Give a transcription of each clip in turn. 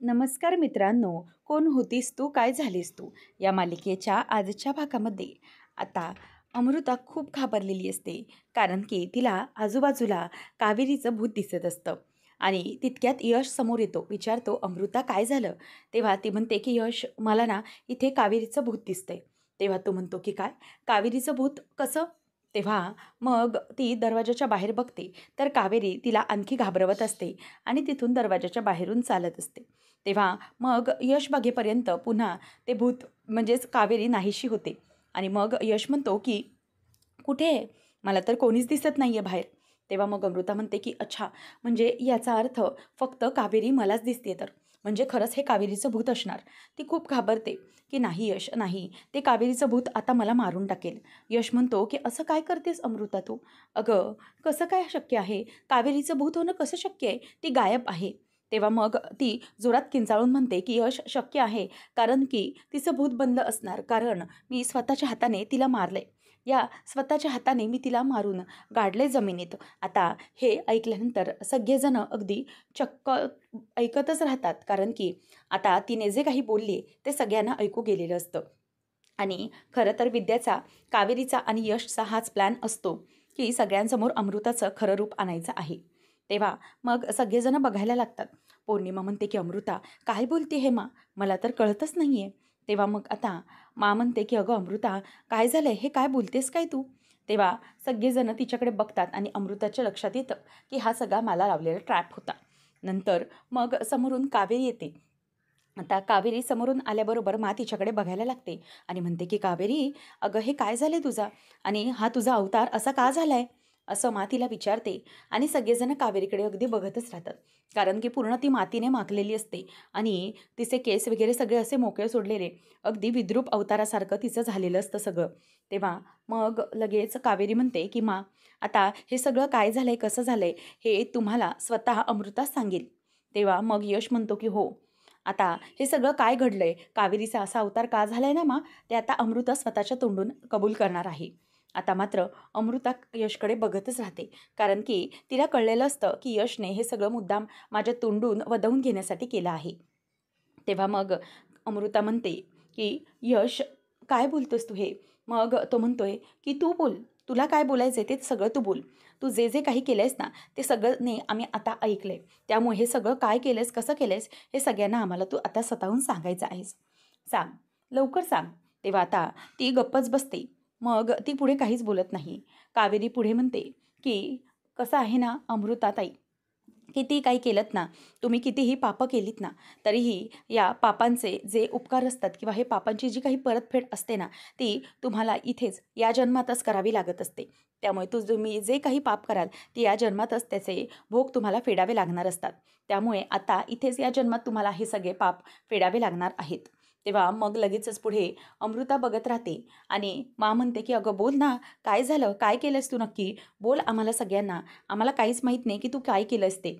नमस्कार मित्रांनो, कोण होतीस तू काय झालीस तू या मालिकेच्या आजच्या भागामध्ये आता अमृता खूप घाबरलेली असते. कारण की तिला आजूबाजूला कावेरीचं भूत दिसत असतं. आणि तितक्यात यश समोर येतो, विचारतो अमृता काय झालं. तेव्हा ती म्हणते की यश मला ना इथे कावेरीचं भूत दिसतंय. तेव्हा तो म्हणतो की काय, कावेरीचं भूत कसं. तेव्हा मग ती दरवाजाच्या बाहेर बघते तर कावेरी तिला आणखी घाबरवत असते आणि तिथून दरवाजाच्या बाहेरून चालत असते. तेव्हा मग यश बघेपर्यंत पुन्हा ते भूत म्हणजेच कावेरी नाहीशी होते. आणि मग यश म्हणतो की कुठे आहे? मला तर कोणीच दिसत नाही आहे बाहेर. तेव्हा मग अमृता म्हणते की अच्छा, म्हणजे याचा अर्थ फक्त कावेरी मलाच दिसते तर. म्हणजे खरंच हे कावेरीचं भूत असणार. ती खूप घाबरते की नाही यश नाही, ते कावेरीचं भूत आता मला मारून टाकेल. यश म्हणतो की असं काय करतेस अमृता तू? अगं कसं काय शक्य आहे? कावेरीचं भूत होणं कसं शक्य आहे? ती गायब आहे. तेव्हा मग ती जोरात किंचाळून म्हणते की यश शक्य आहे, कारण की तिचं भूत बनलं असणार, कारण मी स्वतःच्या हाताने तिला मारले. या स्वतःच्या हाताने मी तिला मारून गाडले जमिनीत. आता हे ऐकल्यानंतर सगळेजण अगदी चक्क ऐकतच राहतात, कारण की आता तिने जे काही बोलले ते सगळ्यांना ऐकू गेलेलं असतं. आणि खरं तर विद्याचा, कावेरीचा आणि यशचा हाच प्लॅन असतो की सगळ्यांसमोर अमृताचं खरं रूप आणायचं आहे. तेव्हा मग सगळेजण बघायला लागतात. पौर्णिमा म्हणते की अमृता काय बोलते हे मा, मला तर कळतच नाही आहे. तेव्हा मग आता मा म्हणते की अगं अमृता काय झालंय, हे काय बोलतेस काय तू? तेव्हा सगळेजण तिच्याकडे बघतात आणि अमृताच्या लक्षात येतं की हा सगळा मला लावलेला ट्रॅप होता. नंतर मग समोरून कावेरी येते. आता कावेरी समोरून आल्याबरोबर मा तिच्याकडे बघायला लागते आणि म्हणते की कावेरी, अगं हे काय झाले तुझा, आणि हा तुझा अवतार असा का झालाय, असं मा तिला विचारते. आणि सगळेजण कावेरीकडे अगदी बघतच राहतात, कारण की पूर्ण ती मातीने माखलेली असते आणि तिचे केस वगैरे सगळे असे मोकळे सोडलेले, अगदी विद्रूप अवतारासारखं तिचं झालेलं असतं सगळं. तेव्हा मग लगेच कावेरी म्हणते की मा, आता हे सगळं काय झालंय, कसं झालंय, हे तुम्हाला स्वतः अमृताच सांगेल. तेव्हा मग यश म्हणतो की हो, आता हे सगळं काय घडलंय, कावेरीचा असा अवतार का झालाय ना मा, ते आता अमृता स्वतःच्या तोंडून कबूल करणार आहे. आता मात्र अमृता यशकडे बघतच राहते, कारण की तिला कळलेलं असतं की यशने हे सगळं मुद्दाम माझ्या तोंडून वदवून घेण्यासाठी केलं आहे. तेव्हा मग अमृता म्हणते की यश, काय बोलतोस तू हे? मग तो म्हणतोय की तू बोल, तुला काय बोलायचंय ते सगळं तू बोल. तू जे जे काही केलंयस ना, ते सगळं ने आम्ही आता ऐकलंय. त्यामुळे हे सगळं काय केलंयस, कसं केलंयस, हे सगळ्यांना आम्हाला तू आता स्वतःहून सांगायचं आहेस. सांग, लवकर सांग. तेव्हा आता ती गप्पच बसते. मग ती पुढे काहीच बोलत नाही. कावेरी पुढे म्हणते की कसं आहे ना अमृताताई, किती काही केलत ना, तुम्ही कितीही पापं केलीत ना, तरीही या पापांचे जे उपकार असतात किंवा हे पापांची जी काही परतफेड असते ना, ती तुम्हाला इथेच या जन्मातच करावी लागत असते. त्यामुळे तुम्ही जे काही पाप कराल, ते या जन्मातच त्याचे भोग तुम्हाला फेडावे लागणार असतात. त्यामुळे आता इथेच या जन्मात तुम्हाला हे सगळे पाप फेडावे लागणार आहेत. तेव्हा मग लगेचच पुढे अमृता बघत राहते आणि मा म्हणते की "अगं बोल ना, काय झालं? काय केलंस तू नक्की? बोल आम्हाला सगळ्यांना. आम्हाला काहीच माहीत नाही की तू काय केलंस ते."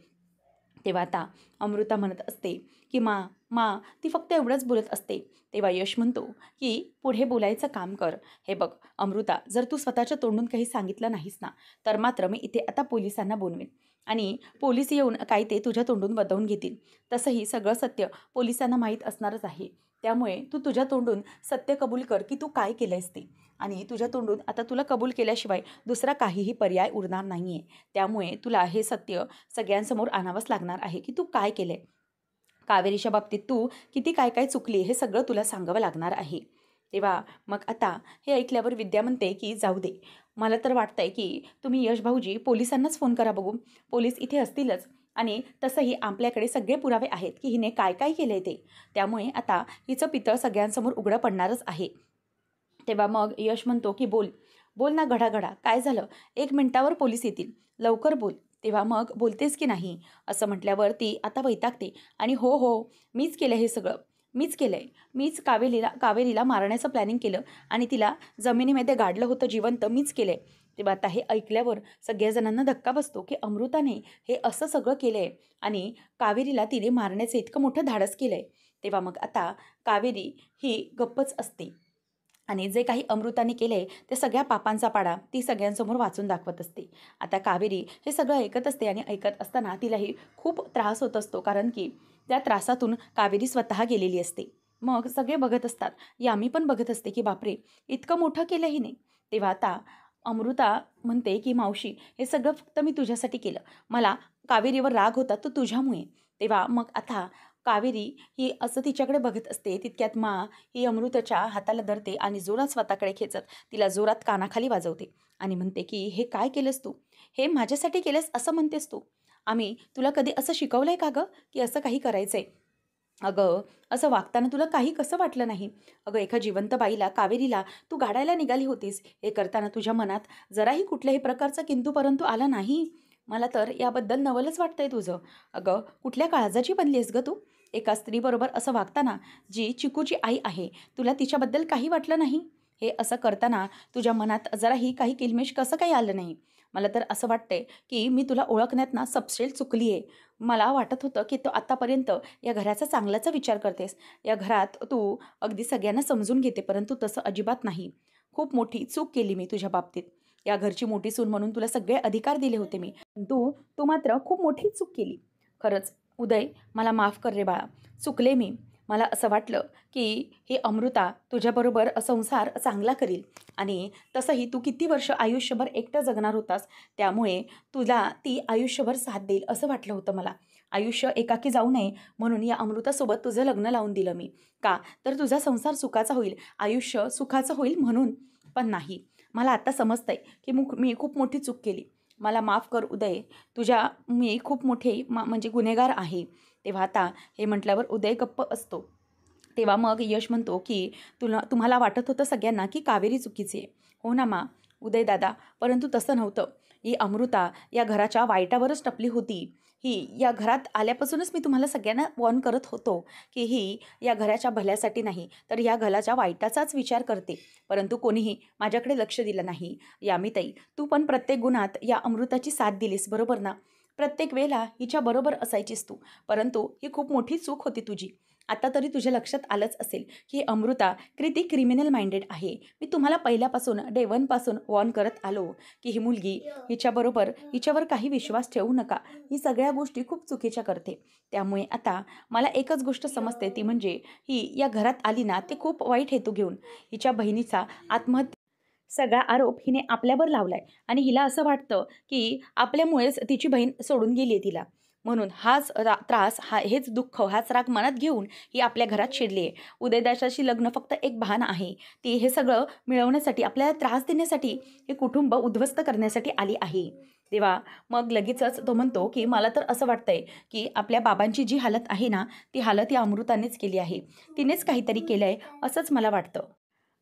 तेव्हा आता अमृता म्हणत असते की मा मा ती फक्त एवढंच बोलत असते. तेव्हा यश म्हणतो की पुढे बोलायचं काम कर. हे बघ अमृता, जर तू स्वतःच्या तोंडून काही सांगितलं नाहीस ना, तर मात्र मी इथे आता पोलिसांना बोलवेन आणि पोलीस येऊन काय ते तुझ्या तोंडून वदवून घेतील. तसंही सगळं सत्य पोलिसांना माहीत असणारच आहे. त्यामुळे तू तुझ्या तोंडून सत्य कबूल कर की तू काय केलंयस ते. आणि तुझ्या तोंडून आता तुला कबूल केल्याशिवाय दुसरा काहीही पर्याय उरणार नाही आहे. त्यामुळे तुला हे सत्य सगळ्यांसमोर आणावंच लागणार आहे की तू काय केलंय. कावेरीच्या बाबतीत तू किती काय काय चुकली हे सगळं तुला सांगावं लागणार आहे. तेव्हा मग आता हे ऐकल्यावर विद्या म्हणते की जाऊ दे. मला तर वाटतंय की तुम्ही यश भाऊजी पोलिसांनाच फोन करा बघू. पोलीस इथे असतीलच आणि तसंही आपल्याकडे सगळे पुरावे आहेत की हिने काय काय केलंय ते. त्यामुळे आता हिचं पितळ सगळ्यांसमोर उघडं पडणारच आहे. तेव्हा मग यश म्हणतो की बोल, बोल ना घडाघडा काय झालं? 1 मिनिटावर पोलीस येतील, लवकर बोल. तेव्हा मग बोलतेस की नाही? असं म्हटल्यावर ती आता वैतागते आणि हो, हो, मीच केलं हे सगळं. मीच केलंय. मीच कावेरीला मारण्याचं प्लॅनिंग केलं आणि तिला जमिनीमध्ये गाडलं होतं जिवंत, मीच केलंय. तेव्हा आता हे ऐकल्यावर सगळ्या जणांना धक्का बसतो की अमृताने हे असं सगळं केलंय आणि कावेरीला तिने मारण्याचं इतकं मोठं धाडस केलंय. तेव्हा मग आता कावेरी ही गप्पच असते. आणि जे काही अमृताने केले ते सगळ्या पापांचा पाडा ती सगळ्यांसमोर वाचून दाखवत असते. आता कावेरी हे सगळं ऐकत असते आणि ऐकत असताना तिलाही खूप त्रास होत असतो, कारण की त्या त्रासातून कावेरी स्वतः गेलेली असते. मग सगळे बघत असतात. यामी पण बघत असते की बापरे, इतकं मोठं केलं हिने. तेव्हा आता अमृता म्हणते की मावशी, हे सगळं फक्त मी तुझ्यासाठी केलं. मला कावेरीवर राग होता तो तुझ्यामुळे. तेव्हा मग आता कावेरी ही असं तिच्याकडे बघत असते. तितक्यात ही अमृताच्या हाताला धरते आणि जोरात स्वतःकडे खेचत तिला जोरात कानाखाली वाजवते आणि म्हणते की हे काय केलंस तू? हे माझ्यासाठी केलंस असं म्हणतेस तू? आम्ही तुला कधी असं शिकवलंय का गं, की असं काही करायचंय? अगं, असं वागताना तुला काही कसं वाटलं नाही? अगं, एका जिवंत बाईला, कावेरीला तू गाडायला निघाली होतीस. हे करताना तुझ्या मनात जराही कुठल्याही प्रकारचा किंतु परंतु आला नाही. मला तर याबद्दल नवलच वाटतंय तुझं. अगं, कुठल्या काळजाची बनली आहेस गं तू? एका स्त्रीबरोबर असं वागताना, जी चिकूची आई आहे, तुला तिच्याबद्दल काही वाटलं नाही? हे असं करताना तुझ्या मनात जराही काही किलमिश कसं काही आलं नाही? मला तर असं वाटतंय, की मी तुला ओळखण्यात ना सबसेल चुकली आहे. मला वाटत होतं, की तू आत्तापर्यंत या घराचा चांगल्याचा विचार करतेस. या घरात तू अगदी सगळ्यांना समजून घेते, परंतु तसं अजिबात नाही. खूप मोठी चूक केली मी तुझ्या बाबतीत. या घरची मोठी सून म्हणून तुला सगळे अधिकार दिले होते मी. तू तू मात्र खूप मोठी चूक केली. खरंच उदय, मला माफ कर रे बाळा. चुकले मी. मला असं वाटलं, की ही अमृता तुझ्याबरोबर संसार चांगला करील आणि तसंही तू किती वर्ष आयुष्यभर एकटं जगणार होतास. त्यामुळे तुला ती आयुष्यभर साथ देईल असं वाटलं होतं मला. आयुष्य एकाकी जाऊ नये म्हणून या अमृतासोबत तुझं लग्न लावून दिलं मी. का? तर तुझा संसार सुखाचा होईल, आयुष्य सुखाचं होईल म्हणून. पण नाही. मला आता समजतंय, की मी खूप मोठी चूक केली. मला माफ कर उदय. मी खूप मोठे म्हणजे गुन्हेगार आहे. तेव्हा आता हे म्हटल्यावर उदय गप्प असतो. तेव्हा मग यश म्हणतो, की तुम्हाला वाटत होतं सगळ्यांना, की कावेरी चुकीची आहे. हो ना उदय दादा, परंतु तसं नव्हतं. ही अमृता या घराच्या वाईटावरच टपली होती. ही या घरात आल्यापासूनच मी तुम्हाला सगळ्यांना वॉर्न करत होतो, की ही या घराच्या भल्यासाठी नाही, तर या घराच्या वाईटाचाच विचार करते. परंतु कोणीही माझ्याकडे लक्ष दिलं नाही. यामिताई, तू पण प्रत्येक गुणात या अमृताची साथ दिलीस, बरोबर ना? प्रत्येक वेळेला हिच्याबरोबर असायचीस तू. परंतु ही खूप मोठी चूक होती तुझी. आता तरी तुझ्या लक्षात आलंच असेल, की अमृता किती क्रिमिनल माइंडेड आहे. मी तुम्हाला पहिल्यापासून डे वनपासून वॉर्न करत आलो, की ही मुलगी हिच्यावर काही विश्वास ठेवू नका. ही सगळ्या गोष्टी खूप चुकीच्या करते. त्यामुळे आता मला एकच गोष्ट समजते, ती म्हणजे ही या घरात आली ना, ते खूप वाईट हेतू घेऊन. हिच्या बहिणीचा सगळा आरोप हिने आपल्यावर लावलाय आणि हिला असं वाटतं, की आपल्यामुळेच तिची बहीण सोडून गेली आहे तिला. म्हणून त्रास, हेच दुःख, हाच राग मनात घेऊन ही आपल्या घरात शिरली आहे. उदयदाशाशी लग्न फक्त एक बहाणा आहे. ती हे सगळं मिळवण्यासाठी, आपल्याला त्रास देण्यासाठी, हे कुटुंब उद्ध्वस्त करण्यासाठी आली आहे. तेव्हा मग लगेचच तो म्हणतो, की मला तर असं वाटतंय, की आपल्या बाबांची जी हालत आहे ना, ती हालत या अमृतानेच केली आहे. तिनेच काहीतरी केलंय असंच मला वाटतं.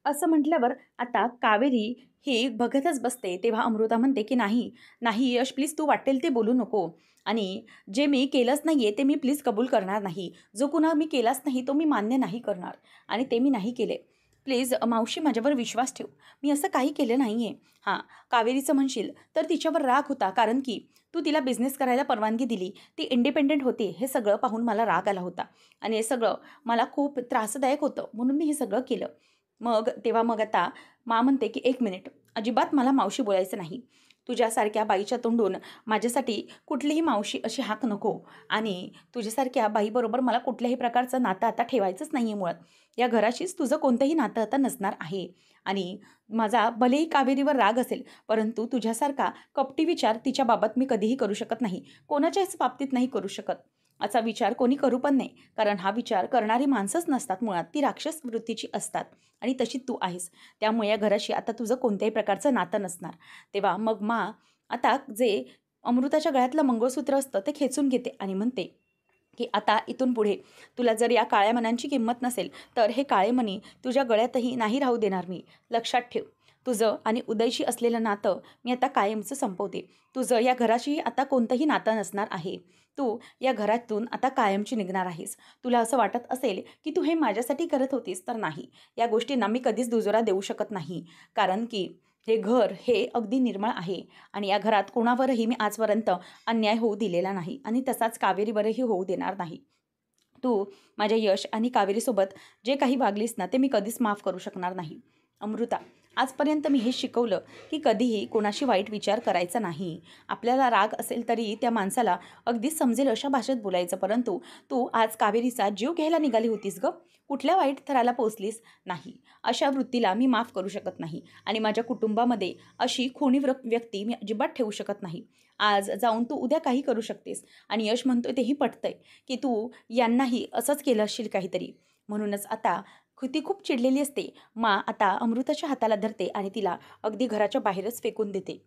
असं म्हटल्यावर आता कावेरी ही बघतच बसते. तेव्हा अमृता म्हणते, की "नाही, नाही यश, प्लीज तू वाटेल ते बोलू नको आणि जे मी केलंच नाही आहे ते मी प्लीज कबूल करणार नाही. जो गुन्हा मी केलाच नाही तो मी मान्य नाही करणार आणि ते मी नाही केले. प्लीज मावशी, माझ्यावर विश्वास ठेव. मी असं काही केलं नाही आहे." हां, कावेरीचं म्हणशील तर तिच्यावर राग होता, कारण की तू तिला बिझनेस करायला परवानगी दिली. ती इंडिपेंडंट होती. हे सगळं पाहून मला राग आला होता आणि हे सगळं मला खूप त्रासदायक होतं, म्हणून मी हे सगळं केलं. मग आता म्हणते, की "1 मिनिट, अजिबात मला मावशी बोलायचं नाही. तुझ्यासारख्या बाईच्या तोंडून माझ्यासाठी कुठलीही मावशी अशी हाक नको आणि तुझ्यासारख्या बाईबरोबर मला कुठल्याही प्रकारचं नातं आता ठेवायचंच नाही आहे मुळात. या घराशीच तुझं कोणतंही नातं आता नसणार आहे आणि माझा भलेही कावेरीवर राग असेल, परंतु तुझ्यासारखा कपटी विचार तिच्याबाबत मी कधीही करू शकत नाही. कोणाच्याच बाबतीत नाही करू शकत. असा विचार कोणी करू पण नाही. कारण हा विचार करणारी माणसंच नसतात मुळात. ती राक्षस वृत्तीची असतात आणि तशी तू आहेस. त्यामुळे या घराशी आता तुझं कोणत्याही प्रकारचं नातं नसणार." तेव्हा मग आता जे अमृताच्या गळ्यातलं मंगळसूत्र असतं ते खेचून घेते आणि म्हणते, की "आता इथून पुढे तुला जर या काळ्या मण्यांची किंमत नसेल, तर हे काळे मणी तुझ्या गळ्यातही नाही राहू देणार मी. लक्षात ठेव. तुझं आणि उदयशी असलेलं नातं मी आता कायमचं संपवते. तुझं या घराशी आता कोणतंही नातं नसणार आहे. तू या घरातून आता कायमची निघणार आहेस. तुला असं वाटत असेल, की तू हे माझ्यासाठी करत होतीस, तर नाही. या गोष्टींना मी कधीच दुजोरा देऊ शकत नाही. कारण की हे घर हे अगदी निर्मळ आहे आणि या घरात कोणावरही मी आजपर्यंत अन्याय होऊ दिलेला नाही आणि तसाच कावेरीवरही होऊ देणार नाही. तू माझ्या यश आणि कावेरीसोबत जे काही वागलीस ना, ते मी कधीच माफ करू शकणार नाही. अमृता, आजपर्यंत मी हे शिकवलं की कधीही कोणाशी वाईट विचार करायचा नाही. आपल्याला राग असेल तरी त्या माणसाला अगदी समजेल अशा भाषेत बोलायचं. परंतु तू आज कावेरीचा जीव घ्यायला निघाली होतीस गं. कुठल्या वाईट थराला पोहोचलीस? नाही. अशा वृत्तीला मी माफ करू शकत नाही आणि माझ्या कुटुंबामध्ये अशी खुणी व्यक्ती मी अजिबात ठेवू शकत नाही. आज जाऊन तू उद्या काही करू शकतेस. आणि यश म्हणतोय तेही पटतंय की तू यांनाही असंच केलं असशील काहीतरी. म्हणूनच आता ती खूप चिडलेली असते. आता अमृताच्या हाताला धरते आणि तिला अगदी घराच्या बाहेरच फेकून देते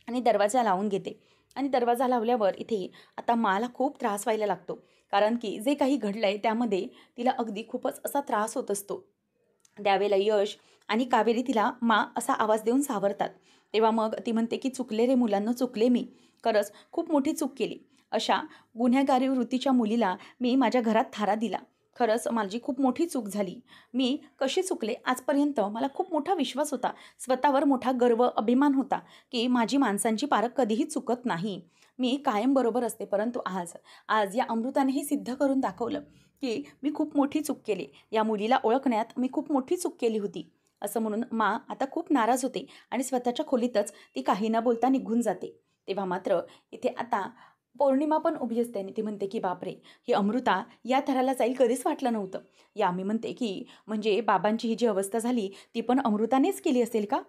आणि दरवाजा लावून घेते. आणि दरवाजा लावल्यावर इथे आता माला खूप त्रास व्हायला लागतो. कारण की जे काही घडलंय त्यामध्ये तिला अगदी खूपच असा त्रास होत असतो. त्यावेळेला यश आणि कावेरी तिला असा आवाज देऊन सावरतात. तेव्हा मग ती म्हणते की चुकले रे मुलांना, चुकले मी. खरंच खूप मोठी चूक केली. अशा गुन्हेगारी वृत्तीच्या मुलीला मी माझ्या घरात थारा दिला. खरंच माझी खूप मोठी चूक झाली. मी कशी चुकले? आजपर्यंत मला खूप मोठा विश्वास होता. स्वतःवर मोठा गर्व, अभिमान होता की माझी माणसांची पारख कधीही चुकत नाही. मी कायम बरोबर असते. परंतु आज या अमृताने हे सिद्ध करून दाखवलं की मी खूप मोठी चूक केली. या मुलीला ओळखण्यात मी खूप मोठी चूक केली होती. असं म्हणून आता खूप नाराज होते आणि स्वतःच्या खोलीतच ती काही न बोलता निघून जाते. तेव्हा मात्र इथे आता पौर्णिमा पण उभी असते आणि ती म्हणते की बापरे, ही अमृता या थराला जाईल कधीच वाटलं नव्हतं. मी म्हणते की म्हणजे बाबांची ही जी अवस्था झाली ती पण अमृतानेच केली असेल का?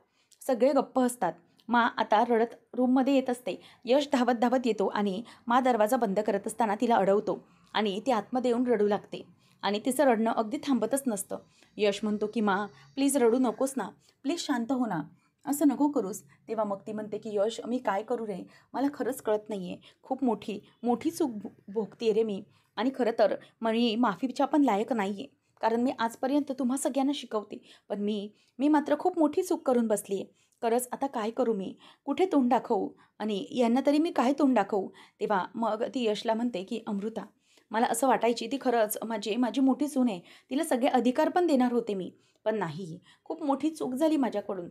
सगळे गप्प असतात. आता रडत रूममध्ये येत असते. यश धावत धावत येतो आणि दरवाजा बंद करत असताना तिला अडवतो आणि ती आतमध्ये येऊन रडू लागते आणि तिचं रडणं अगदी थांबतच नसतं. यश म्हणतो की प्लीज रडू नकोस ना, प्लीज शांत हो ना, असं नको करूस. तेव्हा मग ती म्हणते की यश, मी काय करू रे, मला खरंच कळत नाही आहे. खूप मोठी मोठी चूक भोगते रे मी. आणि खरं तर मी माफीच्या पण लायक नाही आहे. कारण मी आजपर्यंत तुम्हा सगळ्यांना शिकवते. पण मी मात्र खूप मोठी चूक करून बसली आहे. खरंच आता काय करू मी? कुठे तोंड दाखवू? आणि यांना तरी मी काय तोंड दाखवू? तेव्हा मग ती यशला म्हणते की अमृता, मला असं वाटायची ती खरंच माझी मोठी सून आहे. तिला सगळे अधिकार पण देणार होते मी. पण नाही, खूप मोठी चूक झाली माझ्याकडून.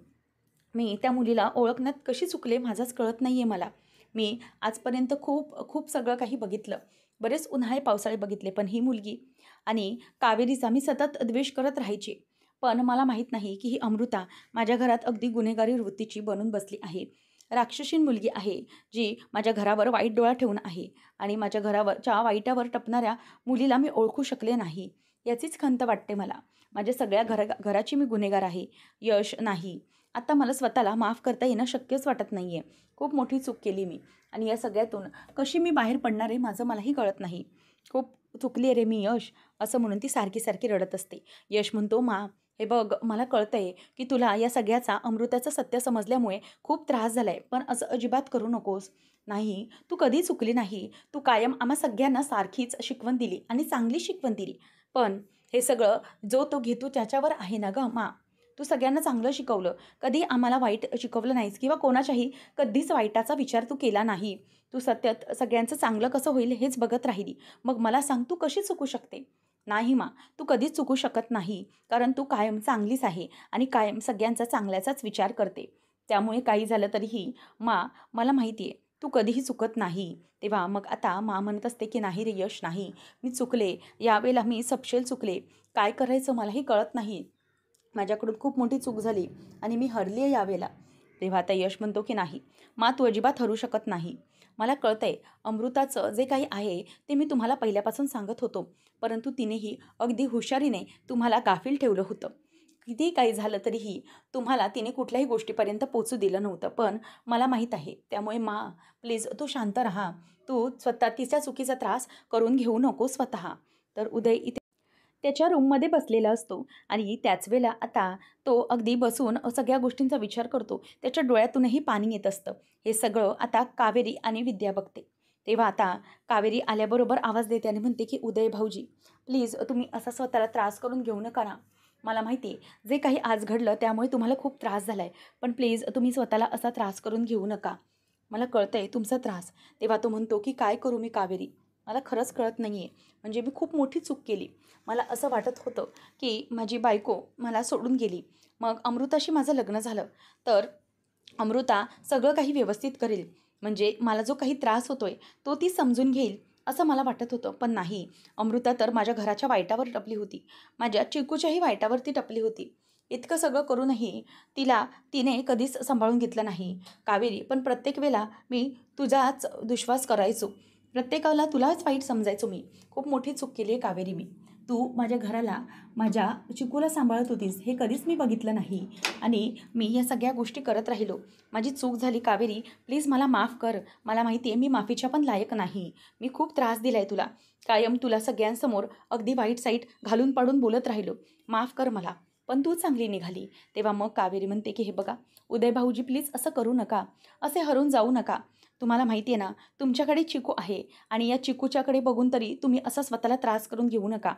मी त्या मुलीला ओळखण्यात कशी चुकले माझंच कळत नाही आहे मला. मी आजपर्यंत खूप खूप सगळं काही बघितलं. बरेच उन्हाळे पावसाळे बघितले. पण ही मुलगी आणि कावेरीचा मी सतत द्वेष करत राहायचे. पण मला माहीत नाही की ही अमृता माझ्या घरात अगदी गुन्हेगारी वृत्तीची बनून बसली आहे. राक्षसीन मुलगी आहे, जी माझ्या घरावर वाईट डोळा ठेवून आहे आणि माझ्या घरावरच्या वाईटावर टपणाऱ्या मुलीला मी ओळखू शकले नाही. याचीच खंत वाटते मला. माझ्या सगळ्या घराची मी गुन्हेगार आहे. यश नाही. आता मला स्वतःला माफ करता येणं शक्यच वाटत नाही आहे. खूप मोठी चूक केली मी आणि या सगळ्यातून कशी मी बाहेर पडणार आहे माझं मलाही कळत नाही. खूप चुकली आहे रे मी यश, असं म्हणून ती सारखी सारखी रडत असते. यश म्हणतो, हे बघ, मला कळतंय की तुला या सगळ्याचा अमृताचं सत्य समजल्यामुळे खूप त्रास झाला आहे. पण असं अजिबात करू नकोस. नाही, तू कधी चुकली नाही. तू कायम आम्हा सगळ्यांना सारखीच शिकवण दिली आणि चांगली शिकवण दिली. पण हे सगळं जो तो घेतो त्याच्यावर आहे ना गं तू सगळ्यांना चांगलं शिकवलं. कधी आम्हाला वाईट शिकवलं नाहीस किंवा कोणाच्याही कधीच वाईटाचा विचार तू केला नाही. तू सतत सगळ्यांचं चांगलं कसं होईल हेच बघत राहिली. मग मला सांग, तू कशी चुकू शकते? नाही तू कधीच चुकू शकत नाही. कारण तू कायम चांगलीच आहे आणि कायम सगळ्यांचा चांगल्याचाच विचार करते. त्यामुळे काही झालं तरीही मला माहिती आहे तू कधीही चुकत नाही. तेव्हा मग आता म्हणत असते की नाही रे यश, नाही, मी चुकले. यावेळेला मी सपशेल चुकले. काय करायचं मलाही कळत नाही. माझ्याकडून खूप मोठी चूक झाली आणि मी हरली आहे यावेळेला. तेव्हा आता यश म्हणतो की नाही तू अजिबात हरू शकत नाही. मला कळतंय अमृताचं जे काही आहे ते मी तुम्हाला पहिल्यापासून सांगत होतो. परंतु तिनेही अगदी हुशारीने तुम्हाला गाफील ठेवलं होतं. कितीही काही झालं तरीही तुम्हाला तिने कुठल्याही गोष्टीपर्यंत पोचू दिलं नव्हतं. पण मला माहीत आहे. त्यामुळे प्लीज तू शांत राहा. तू स्वतः तिच्या चुकीचा त्रास करून घेऊ नको स्वतः. तर उदय इथे त्याच्या रूममध्ये बसलेला असतो आणि त्याच वेळेला आता तो अगदी बसून सगळ्या गोष्टींचा विचार करतो. त्याच्या डोळ्यातूनही पाणी येत असतं. हे सगळं आता कावेरी आणि विद्या बघते. तेव्हा आता कावेरी आल्याबरोबर आवाज देते आणि म्हणते की उदय भाऊजी, प्लीज तुम्ही असा स्वतःला त्रास करून घेऊ नका ना. मला माहिती आहे जे काही आज घडलं त्यामुळे तुम्हाला खूप त्रास झाला आहे. पण प्लीज तुम्ही स्वतःला असा त्रास करून घेऊ नका. मला कळतं आहे तुमचा त्रास. तेव्हा तो म्हणतो की काय करू मी कावेरी, मला खरंच कळत नाही आहे. म्हणजे मी खूप मोठी चूक केली. मला असं वाटत होतं की माझी बायको मला सोडून गेली. मग अमृताशी माझं लग्न झालं तर अमृता सगळं काही व्यवस्थित करेल. म्हणजे मला जो काही त्रास होतोय तो ती समजून घेईल असं मला वाटत होतं. पण नाही, अमृता तर माझ्या घराच्या वाईटावर टपली होती. माझ्या चिकूच्याही वाईटावरती टपली होती. इतकं सगळं करूनही तिने कधीच सांभाळून घेतलं नाही कावेरी. पण प्रत्येक वेळेला मी तुझाच दुश्वास करायचो, प्रत्येकाला तुलाच वाईट समजायचो मी. खूप मोठी चूक केली आहे कावेरी मी. तू माझ्या घराला, माझ्या चिकूला सांभाळत होतीस हे कधीच मी बघितलं नाही आणि मी या सगळ्या गोष्टी करत राहिलो. माझी चूक झाली कावेरी, प्लीज मला माफ कर. मला माहिती आहे मी माफीच्या पण लायक नाही. मी खूप त्रास दिला आहे तुला, कायम तुला सगळ्यांसमोर अगदी वाईट साईट घालून पाडून बोलत राहिलो. माफ कर मला. पण तू चांगली निघाली. तेव्हा मग कावेरी म्हणते की हे बघा उदय भाऊजी, प्लीज असं करू नका, असे हरून जाऊ नका. तुम्हाला माहिती आहे ना तुमच्याकडे चिकू आहे आणि या चिकूच्याकडे बघून तरी तुम्ही असा स्वतःला त्रास करून घेऊ नका.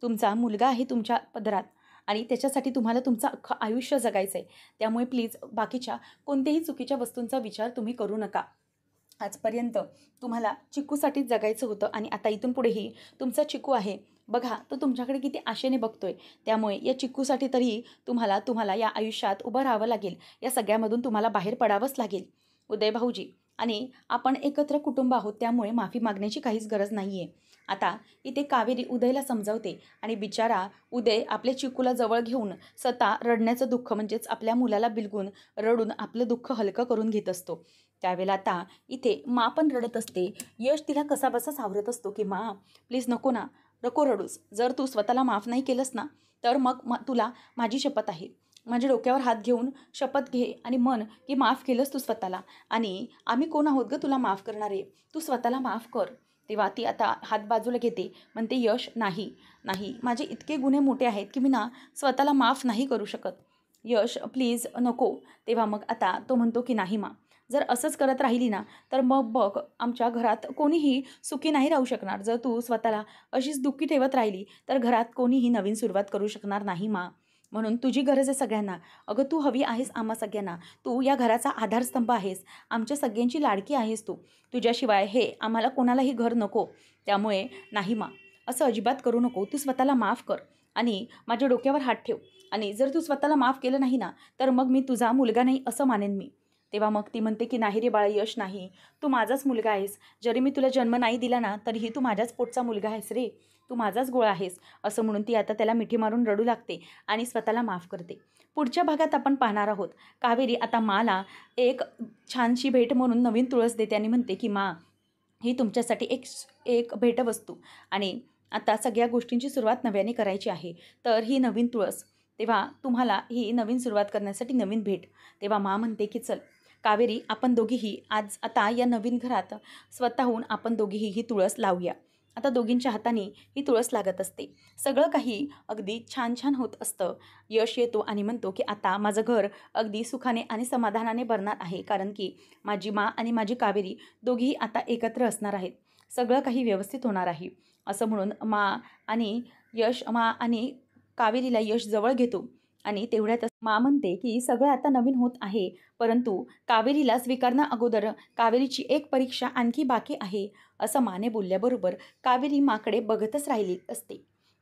तुमचा मुलगा आहे तुमच्या पदरात आणि त्याच्यासाठी तुम्हाला तुमचं अख्खं आयुष्य जगायचं आहे. त्यामुळे प्लीज बाकीच्या कोणत्याही चुकीच्या वस्तूंचा विचार तुम्ही करू नका. आजपर्यंत तुम्हाला चिकूसाठीच जगायचं होतं आणि आता इथून पुढेही तुमचा चिकू आहे. बघा तो तुमच्याकडे किती आशेने बघतोय. त्यामुळे या चिकूसाठी तरी तुम्हाला या आयुष्यात उभं राहावं लागेल. या सगळ्यामधून तुम्हाला बाहेर पडावंच लागेल उदय भाऊजी. आणि आपण एकत्र कुटुंब आहोत त्यामुळे माफी मागण्याची काहीच गरज नाही आहे. आता इथे कावेरी उदयला समजावते आणि बिचारा उदय आपल्या चिकूला जवळ घेऊन स्वतः रडण्याचं दुःख म्हणजेच आपल्या मुलाला बिलगून रडून आपलं दुःख हलकं करून घेत असतो. त्यावेळेला आता इथे मा पण रडत असते. यश तिला कसाबसा सावरत असतो की मा प्लीज नको ना, नको रडूस. जर तू स्वतःला माफ नाही केलंस ना तर मग तुला माझी शपथ आहे, माझ्या डोक्यावर हात घेऊन शपथ घे आणि म्हण की माफ केलंस तू स्वतःला आणि आम्ही कोण आहोत गं तुला माफ करणारे, तू स्वतःला माफ कर. तेव्हा ती आता हात बाजूला घेते, म्हणते यश नाही नाही, माझे इतके गुन्हे मोठे आहेत की मी ना स्वतःला माफ नाही करू शकत. यश प्लीज नको. तेव्हा मग आता तो म्हणतो की नाही मा, जर असंच करत राहिली ना तर मग बघ आमच्या घरात कोणीही सुखी नाही राहू शकणार. जर तू स्वतःला अशीच दुःखी ठेवत राहिली तर घरात कोणीही नवीन सुरुवात करू शकणार नाही मा. म्हणून तुझी गरज आहे सगळ्यांना. अगं तू हवी आहेस आम्हा सगळ्यांना. तू या घराचा आधारस्तंभ आहेस, आमच्या सगळ्यांची लाडकी आहेस तू. तुझ्याशिवाय हे आम्हाला कोणालाही घर नको. त्यामुळे नाही मा, असं अजिबात करू नको. तू स्वतःला माफ कर आणि माझ्या डोक्यावर हात ठेव. आणि जर तू स्वतःला माफ केलं नाही ना तर मग मी तुझा मुलगा नाही असं मानेन मी. तेव्हा मग ती म्हणते की नाही रे बाळा यश, नाही, तू माझाच मुलगा आहेस. जरी मी तुला जन्म नाही दिला ना तरीही तू माझ्याच पोटचा मुलगा आहेस रे, तू माझाच गोळा आहेस. असं म्हणून ती आता त्याला मिठी मारून रडू लागते आणि स्वतःला माफ करते. पुढच्या भागात आपण पाहणार आहोत कावेरी आता माला एक छानशी भेट म्हणून नवीन तुळस देते आणि म्हणते की मा, ही तुमच्यासाठी एक भेटवस्तू आणि आता सगळ्या गोष्टींची सुरुवात नव्याने करायची आहे. तर ही नवीन तुळस, तेव्हा तुम्हाला ही नवीन सुरुवात करण्यासाठी नवीन भेट. तेव्हा मा म्हणते की चल कावेरी, आपण दोघीही आता या नवीन घरात स्वतःहून आपण दोघीही ही तुळस लावूया. आता दोघींच्या हाताने ही तुळस लागत असते. सगळं काही अगदी छान छान होत असतं. यश येतो आणि म्हणतो की आता माझं घर अगदी सुखाने आणि समाधानाने भरणार आहे, कारण की माझी मा आणि माझी कावेरी दोघीही आता एकत्र असणार आहेत. सगळं काही व्यवस्थित होणार आहे. असं म्हणून मा आणि कावेरीला यश जवळ घेतो आणि तेवढ्यातच मा म्हणते की सगळं आता नवीन होत आहे, परंतु कावेरीला स्वीकारणं अगोदर कावेरीची एक परीक्षा आणखी बाकी आहे. असं माने बोलल्याबरोबर कावेरी माकडे बघतच राहिली असते.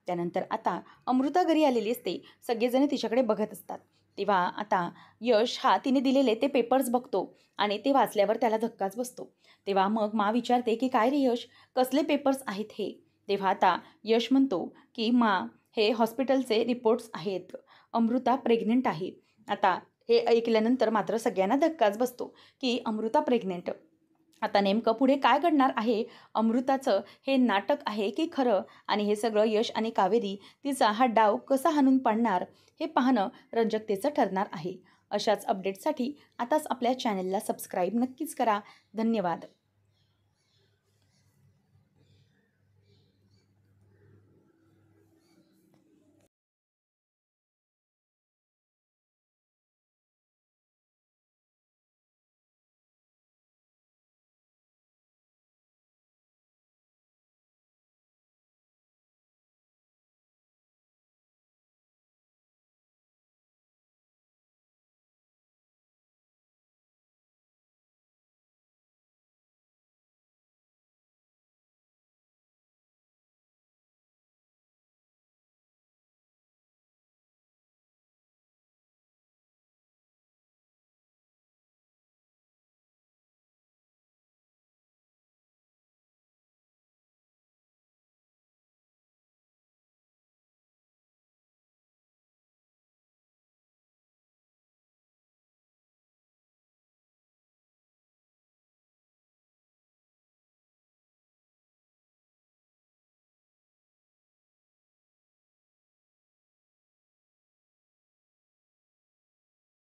त्यानंतर आता अमृता घरी आलेली असते. सगळेजण तिच्याकडे बघत असतात. तेव्हा आता यश हा तिने दिलेले ते पेपर्स बघतो आणि ते वाचल्यावर त्याला धक्काच बसतो. तेव्हा मग मा विचारते की काय रे यश, कसले पेपर्स आहेत हे. तेव्हा आता यश म्हणतो की मा, हे हॉस्पिटलचे रिपोर्ट्स आहेत. अमृता प्रेग्नेंट आहे. आता हे ऐकल्यानंतर मात्र सगळ्यांना धक्काच बसतो की अमृता प्रेग्नेंट. आता नेमकं पुढे काय घडणार आहे, अमृताचं हे नाटक आहे की खरं, आणि हे सगळं यश आणि कावेरी तिचा हा डाव कसा हाणून पाडणार हे पाहणं रंजकतेचं ठरणार आहे. अशाच अपडेटसाठी आताच आपल्या चॅनलला सबस्क्राईब नक्कीच करा. धन्यवाद.